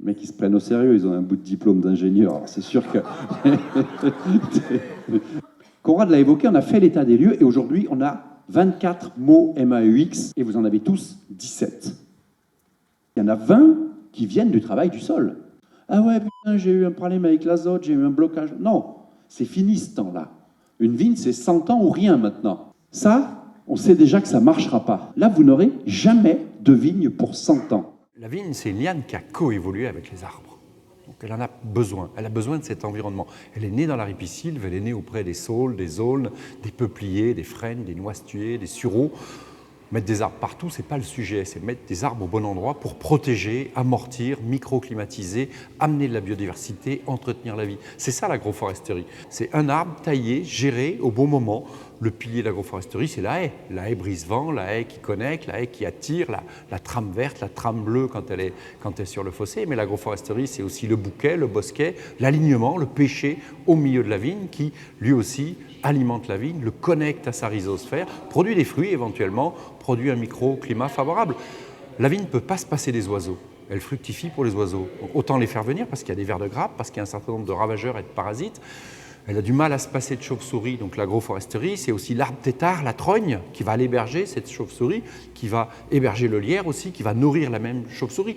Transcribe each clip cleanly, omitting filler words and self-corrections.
Les mecs, ils se prennent au sérieux, ils ont un bout de diplôme d'ingénieur. Alors, c'est sûr que... Conrad l'a évoqué, on a fait l'état des lieux et aujourd'hui, on a 24 mots MAEX et vous en avez tous 17. Il y en a 20 qui viennent du travail du sol. Ah ouais, putain, j'ai eu un problème avec l'azote, j'ai eu un blocage. Non, c'est fini ce temps-là. Une vigne, c'est 100 ans ou rien maintenant. Ça, on sait déjà que ça ne marchera pas. Là, vous n'aurez jamais de vigne pour 100 ans. La vigne, c'est une liane qui a coévolué avec les arbres. Donc elle en a besoin. Elle a besoin de cet environnement. Elle est née dans la ripisylve, elle est née auprès des saules, des aulnes, des peupliers, des frênes, des noisetiers, des sureaux. Mettre des arbres partout, ce n'est pas le sujet, c'est mettre des arbres au bon endroit pour protéger, amortir, microclimatiser, amener de la biodiversité, entretenir la vie. C'est ça l'agroforesterie. C'est un arbre taillé, géré au bon moment. Le pilier de l'agroforesterie, c'est la haie brise-vent, la haie qui connecte, la haie qui attire, la trame verte, la trame bleue quand elle est sur le fossé. Mais l'agroforesterie, c'est aussi le bouquet, le bosquet, l'alignement, le pêcher au milieu de la vigne qui, lui aussi, alimente la vigne, le connecte à sa rhizosphère, produit des fruits éventuellement, produit un microclimat favorable. La vigne ne peut pas se passer des oiseaux. Elle fructifie pour les oiseaux. Donc, autant les faire venir parce qu'il y a des vers de grappe, parce qu'il y a un certain nombre de ravageurs et de parasites. Elle a du mal à se passer de chauve-souris, donc l'agroforesterie, c'est aussi l'arbre tétard, la trogne, qui va l'héberger, cette chauve-souris, qui va héberger le lierre aussi, qui va nourrir la même chauve-souris.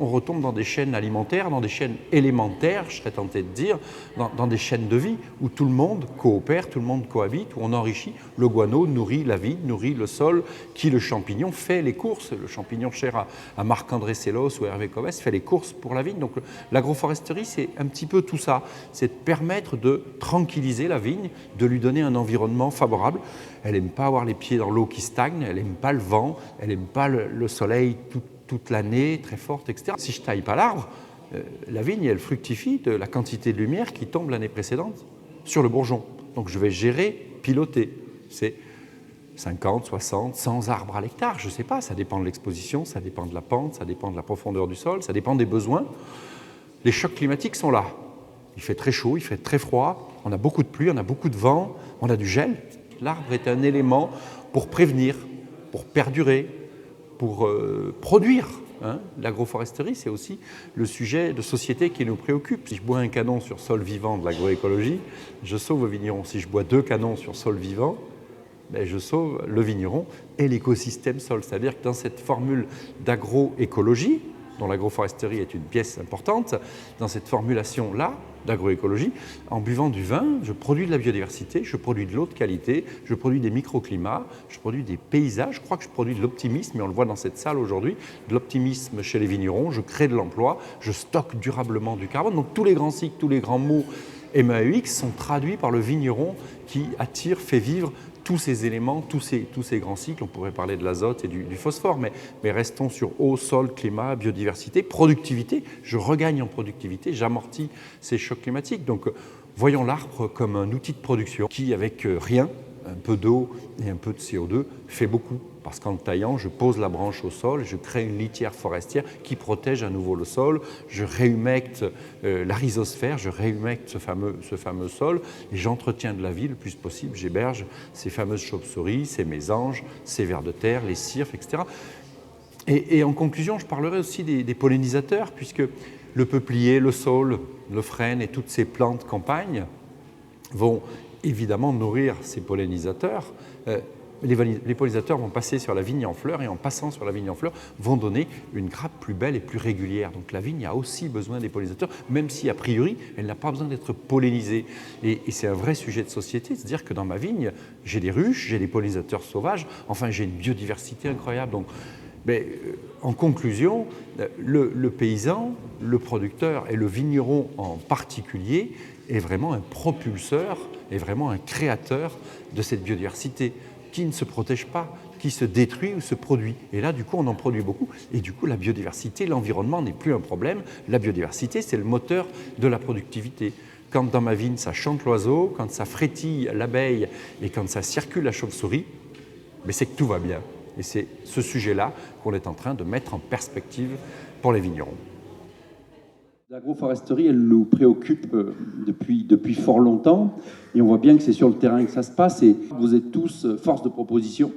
On retombe dans des chaînes alimentaires, dans des chaînes élémentaires, je serais tenté de dire, dans des chaînes de vie où tout le monde coopère, tout le monde cohabite, où on enrichit. Le guano nourrit la vie, nourrit le sol, qui le champignon fait les courses. Le champignon cher à Marc-André Sellos ou Hervé Comes fait les courses pour la vigne. Donc l'agroforesterie, c'est un petit peu tout ça. C'est de permettre de tranquilliser la vigne, de lui donner un environnement favorable. Elle n'aime pas avoir les pieds dans l'eau qui stagne, elle n'aime pas le vent, elle n'aime pas le soleil toute l'année, très forte, etc. Si je ne taille pas l'arbre, la vigne, elle fructifie de la quantité de lumière qui tombe l'année précédente sur le bourgeon. Donc je vais gérer, piloter. C'est 50, 60, 100 arbres à l'hectare, je ne sais pas, ça dépend de l'exposition, ça dépend de la pente, ça dépend de la profondeur du sol, ça dépend des besoins. Les chocs climatiques sont là. Il fait très chaud, il fait très froid, on a beaucoup de pluie, on a beaucoup de vent, on a du gel. L'arbre est un élément pour prévenir, pour perdurer, pour produire. L'agroforesterie, c'est aussi le sujet de société qui nous préoccupe. Si je bois un canon sur sol vivant de l'agroécologie, je sauve le vigneron. Si je bois 2 canons sur sol vivant, ben je sauve le vigneron et l'écosystème sol. C'est-à-dire que dans cette formule d'agroécologie, dont l'agroforesterie est une pièce importante, dans cette formulation-là d'agroécologie, en buvant du vin, je produis de la biodiversité, je produis de l'eau de qualité, je produis des microclimats, je produis des paysages, je crois que je produis de l'optimisme, et on le voit dans cette salle aujourd'hui, de l'optimisme chez les vignerons, je crée de l'emploi, je stocke durablement du carbone. Donc tous les grands cycles, tous les grands mots MAEX sont traduits par le vigneron qui attire, fait vivre tous ces éléments, tous ces grands cycles. On pourrait parler de l'azote et du phosphore, mais restons sur eau, sol, climat, biodiversité, productivité. Je regagne en productivité, j'amortis ces chocs climatiques. Donc, voyons l'arbre comme un outil de production qui, avec rien, un peu d'eau et un peu de CO2, fait beaucoup. Parce qu'en le taillant, je pose la branche au sol, je crée une litière forestière qui protège à nouveau le sol, je réhumecte la rhizosphère, je réhumecte ce fameux sol et j'entretiens de la vie le plus possible, j'héberge ces fameuses chauves-souris, ces mésanges, ces vers de terre, les cirfes, etc. Et en conclusion, je parlerai aussi des pollinisateurs, puisque le peuplier, le saule, le frêne et toutes ces plantes campagnes vont évidemment nourrir ces pollinisateurs. Les pollinisateurs vont passer sur la vigne en fleurs et en passant sur la vigne en fleurs vont donner une grappe plus belle et plus régulière. Donc la vigne a aussi besoin des pollinisateurs, même si a priori elle n'a pas besoin d'être pollinisée. Et c'est un vrai sujet de société, c'est-à-dire que dans ma vigne, j'ai des ruches, j'ai des pollinisateurs sauvages, enfin j'ai une biodiversité incroyable. Donc, en conclusion, le paysan, le producteur et le vigneron en particulier est vraiment un propulseur, est vraiment un créateur de cette biodiversité qui ne se protège pas, qui se détruit ou se produit. Et là, du coup, on en produit beaucoup. Et du coup, la biodiversité, l'environnement n'est plus un problème. La biodiversité, c'est le moteur de la productivité. Quand dans ma vigne, ça chante l'oiseau, quand ça frétille l'abeille et quand ça circule la chauve-souris, c'est que tout va bien. Et c'est ce sujet-là qu'on est en train de mettre en perspective pour les vignerons. L'agroforesterie, elle nous préoccupe depuis fort longtemps et on voit bien que c'est sur le terrain que ça se passe et vous êtes tous force de proposition.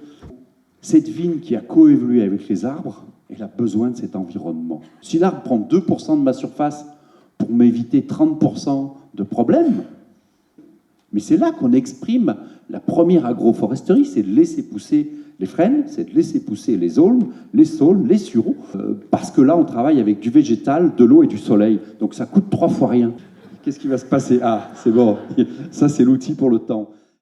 Cette vigne qui a coévolué avec les arbres, Elle a besoin de cet environnement. Si l'arbre prend 2% de ma surface pour m'éviter 30% de problèmes, mais c'est là qu'on exprime la première agroforesterie, c'est de laisser pousser les frênes, c'est de laisser pousser les aulnes, les saules, les sureaux, parce que là, on travaille avec du végétal, de l'eau et du soleil. Donc ça coûte 3 fois rien. Qu'est-ce qui va se passer? Ah, c'est bon, ça c'est l'outil pour le temps.